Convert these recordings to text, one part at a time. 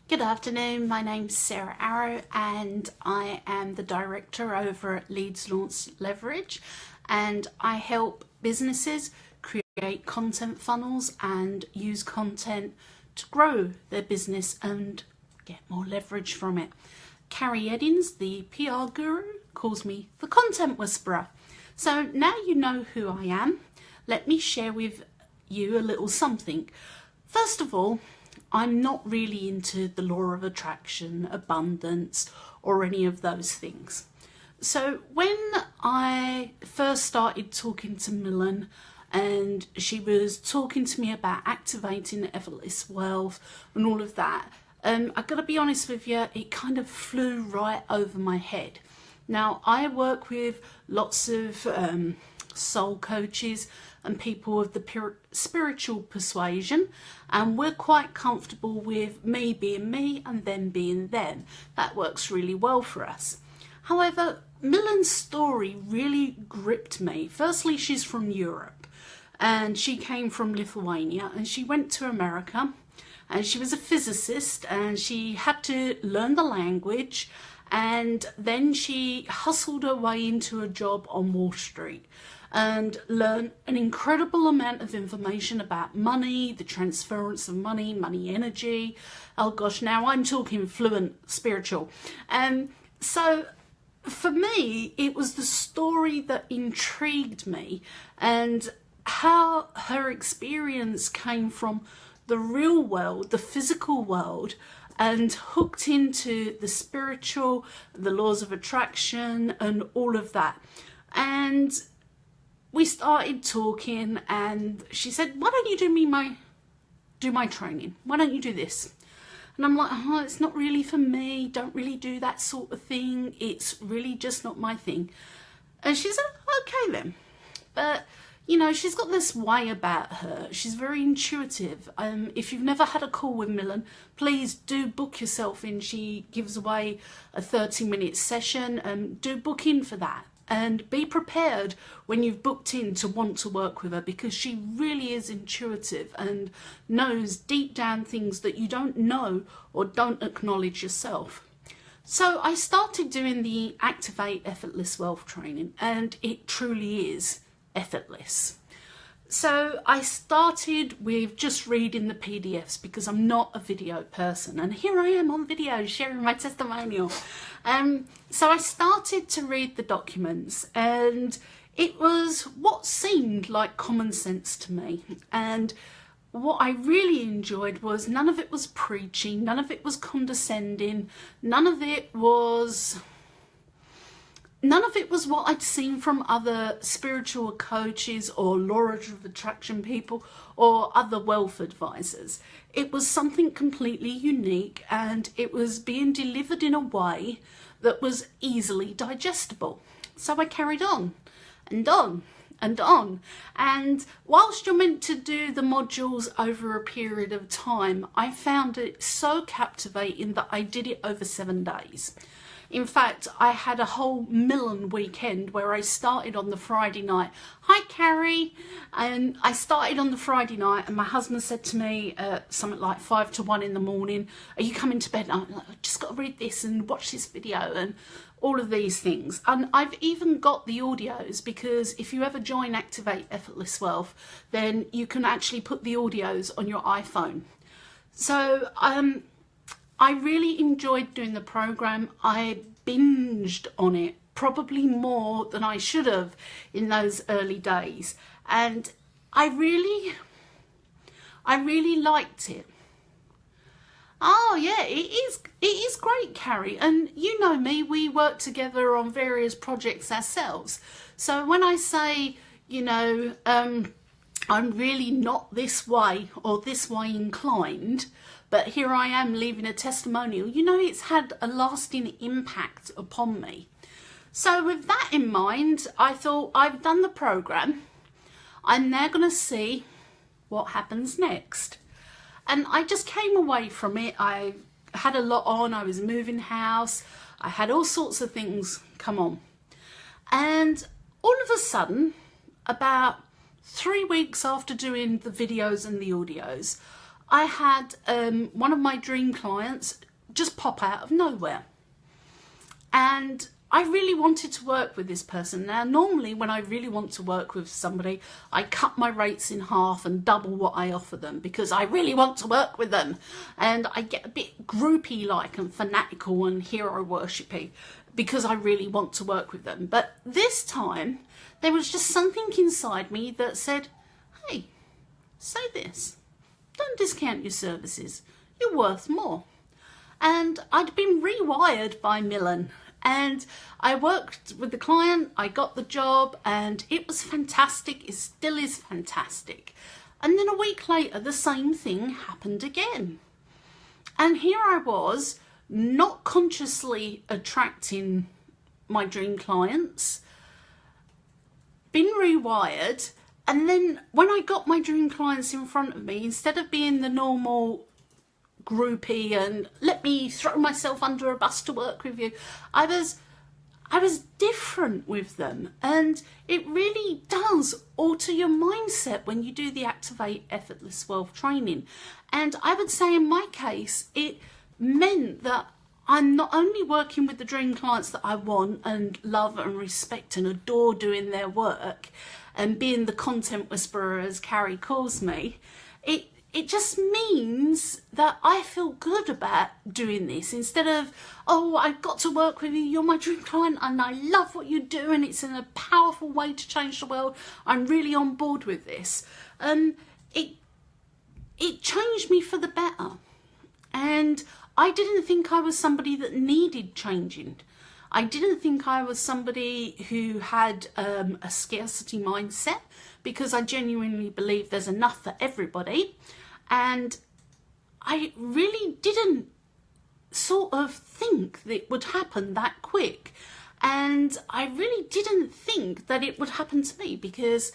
Good afternoon, my name's Sarah Arrow and I am the director over at Leads Launch Leverage, and I help businesses create content funnels and use content to grow their business and get more leverage from it. Carrie Eddins, the PR guru, calls me the content whisperer. So now you know who I am, let me share with you a little something. First of all, I'm not really into the law of attraction, abundance, or any of those things. So when I first started talking to Millen and she was talking to me about activating effortless wealth and all of that, I've got to be honest with you, it kind of flew right over my head. Now, I work with lots of soul coaches and people of the spiritual persuasion, and we're quite comfortable with me being me and them being them. That works really well for us. However, Millen's story really gripped me. Firstly, she's from Europe and she came from Lithuania and she went to America, and she was a physicist and she had to learn the language, and then she hustled her way into a job on Wall Street and learn an incredible amount of information about money, the transference of money, money energy. Oh gosh, now I'm talking fluent spiritual. So for me, it was the story that intrigued me and how her experience came from the real world, the physical world, and hooked into the spiritual, the laws of attraction and all of that. And we started talking and she said, why don't you do my training? Why don't you do this? And I'm like, oh, it's not really for me. Don't really do that sort of thing. It's really just not my thing. And she said, okay then. But, you know, she's got this way about her. She's very intuitive. If you've never had a call with Millen, please do book yourself in. She gives away a 30-minute session. Do book in for that. And be prepared when you've booked in to want to work with her, because she really is intuitive and knows deep down things that you don't know or don't acknowledge yourself. So I started doing the Activate Effortless Wealth training, and it truly is effortless. So I started with just reading the PDFs because I'm not a video person, and here I am on video sharing my testimonial. So I started to read the documents, and it was what seemed like common sense to me. And what I really enjoyed was none of it was preachy, none of it was condescending, none of it was what I'd seen from other spiritual coaches or law of attraction people or other wealth advisors. It was something completely unique, and it was being delivered in a way that was easily digestible. So I carried on and on and on. And whilst you're meant to do the modules over a period of time, I found it so captivating that I did it over 7 days. In fact, I had a whole Millen weekend where I started on the Friday night. Hi, Carrie. And I started on the Friday night, and my husband said to me something like 5 to 1 in the morning, are you coming to bed? And I'm like, I've just got to read this and watch this video and all of these things. And I've even got the audios, because if you ever join Activate Effortless Wealth, then you can actually put the audios on your iPhone. So I really enjoyed doing the program. I binged on it, probably more than I should have in those early days. And I really liked it. Oh yeah, it is great, Carrie. And you know me, we work together on various projects ourselves. So when I say, you know, I'm really not this way or this way inclined, but here I am leaving a testimonial, you know, it's had a lasting impact upon me. So with that in mind, I thought, I've done the program. I'm now going to see what happens next. And I just came away from it. I had a lot on. I was moving house. I had all sorts of things come on. And all of a sudden, about 3 weeks after doing the videos and the audios, I had one of my dream clients just pop out of nowhere. And I really wanted to work with this person. Now, normally when I really want to work with somebody, I cut my rates in half and double what I offer them because I really want to work with them. And I get a bit groupie-like and fanatical and hero worshipy because I really want to work with them. But this time, there was just something inside me that said, hey, say this. Don't discount your services. You're worth more. And I'd been rewired by Millen. And I worked with the client, I got the job, and it was fantastic. It still is fantastic. And then a week later, the same thing happened again. And here I was, not consciously attracting my dream clients, been rewired, and then when I got my dream clients in front of me, instead of being the normal groupie and let me throw myself under a bus to work with you, I was different with them. And it really does alter your mindset when you do the Activate Effortless Wealth training. And I would say in my case, it meant that I'm not only working with the dream clients that I want and love and respect and adore doing their work and being the content whisperer, as Carrie calls me, it just means that I feel good about doing this instead of, oh, I've got to work with you, you're my dream client and I love what you do and it's in a powerful way to change the world. I'm really on board with this. It changed me for the better. And I didn't think I was somebody that needed changing. I didn't think I was somebody who had a scarcity mindset because I genuinely believe there's enough for everybody. And I really didn't sort of think that it would happen that quick. And I really didn't think that it would happen to me because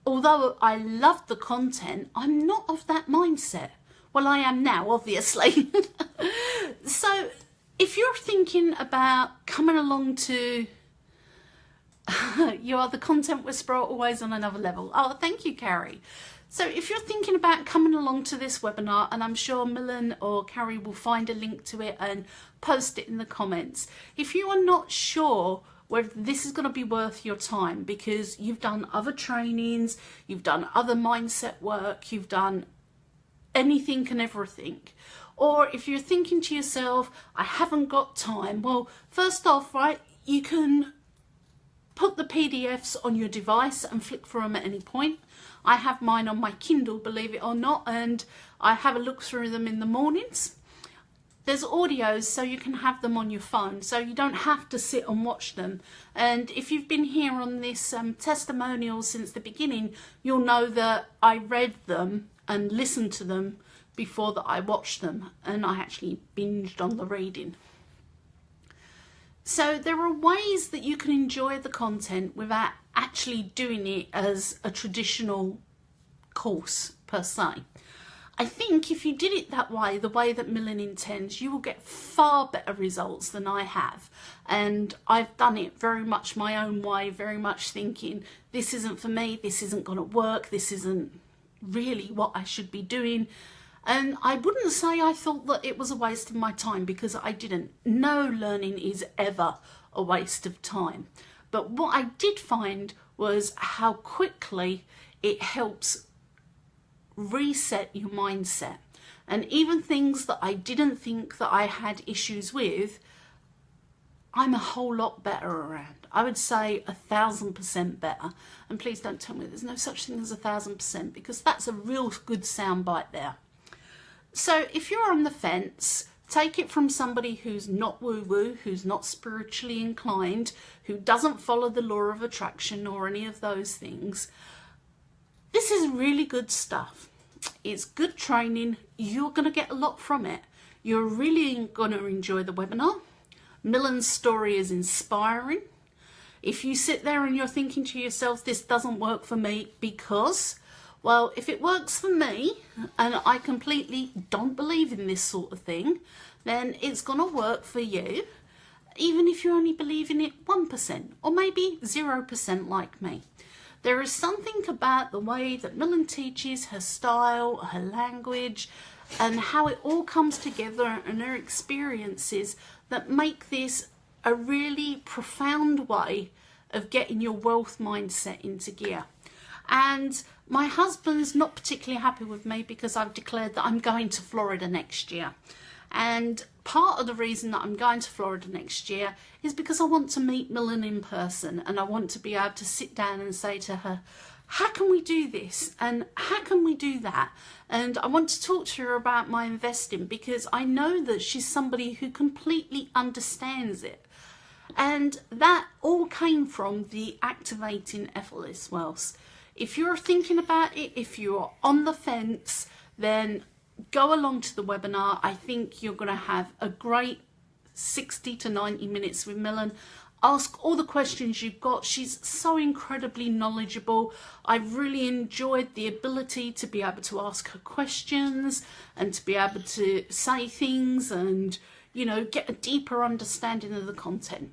although I loved the content, I'm not of that mindset. Well, I am now, obviously. So if you're thinking about coming along to, you are the content whisperer always on another level. Oh, thank you, Carrie. So if you're thinking about coming along to this webinar, and I'm sure Millen or Carrie will find a link to it and post it in the comments. If you are not sure whether this is going to be worth your time because you've done other trainings, you've done other mindset work, you've done anything and everything, or if you're thinking to yourself, I haven't got time, well, first off, right, you can put the PDFs on your device and flick through them at any point. I have mine on my Kindle, believe it or not, and I have a look through them in the mornings. There's audios so you can have them on your phone, so you don't have to sit and watch them. And if you've been here on this testimonial since the beginning, you'll know that I read them and listened to them before that I watched them, and I actually binged on the reading. So there are ways that you can enjoy the content without actually doing it as a traditional course per se. I think if you did it that way, the way that Millen intends, you will get far better results than I have. And I've done it very much my own way, very much thinking, this isn't for me, this isn't going to work, this isn't really what I should be doing. And I wouldn't say I thought that it was a waste of my time, because I didn't. No learning is ever a waste of time. But what I did find was how quickly it helps reset your mindset. And even things that I didn't think that I had issues with, I'm a whole lot better around. I would say 1,000% better. And please don't tell me there's no such thing as 1,000%, because that's a real good soundbite there. So if you're on the fence, take it from somebody who's not woo-woo, who's not spiritually inclined, who doesn't follow the law of attraction or any of those things. This is really good stuff. It's good training. You're going to get a lot from it. You're really going to enjoy the webinar. Millen's story is inspiring. If you sit there and you're thinking to yourself, this doesn't work for me because, well, if it works for me and I completely don't believe in this sort of thing, then it's going to work for you, even if you only believe in it 1% or maybe 0% like me. There is something about the way that Millen teaches, her style, her language, and how it all comes together, and her experiences that make this a really profound way of getting your wealth mindset into gear. And my husband's not particularly happy with me because I've declared that I'm going to Florida next year. And part of the reason that I'm going to Florida next year is because I want to meet Millen in person, and I want to be able to sit down and say to her, how can we do this? And how can we do that? And I want to talk to her about my investing, because I know that she's somebody who completely understands it. And that all came from the Activating Effortless Wealth. If you're thinking about it, if you're on the fence, then go along to the webinar. I think you're going to have a great 60 to 90 minutes with Millen. Ask all the questions you've got. She's so incredibly knowledgeable. I've really enjoyed the ability to be able to ask her questions and to be able to say things and, you know, get a deeper understanding of the content.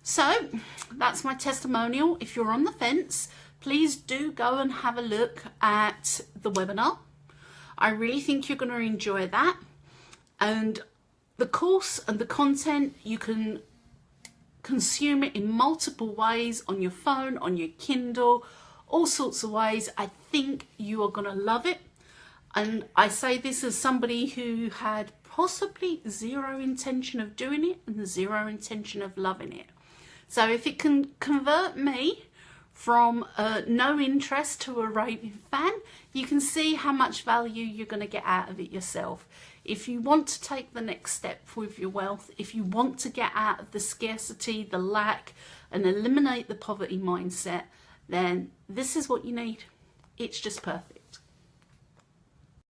So that's my testimonial. If you're on the fence, please do go and have a look at the webinar. I really think you're going to enjoy that. And the course and the content, you can consume it in multiple ways, on your phone, on your Kindle, all sorts of ways. I think you are going to love it. And I say this as somebody who had possibly zero intention of doing it and zero intention of loving it. So if it can convert me from no interest to a raving fan, you can see how much value you're going to get out of it yourself. If you want to take the next step with your wealth, if you want to get out of the scarcity, the lack, and eliminate the poverty mindset, then this is what you need. It's just perfect.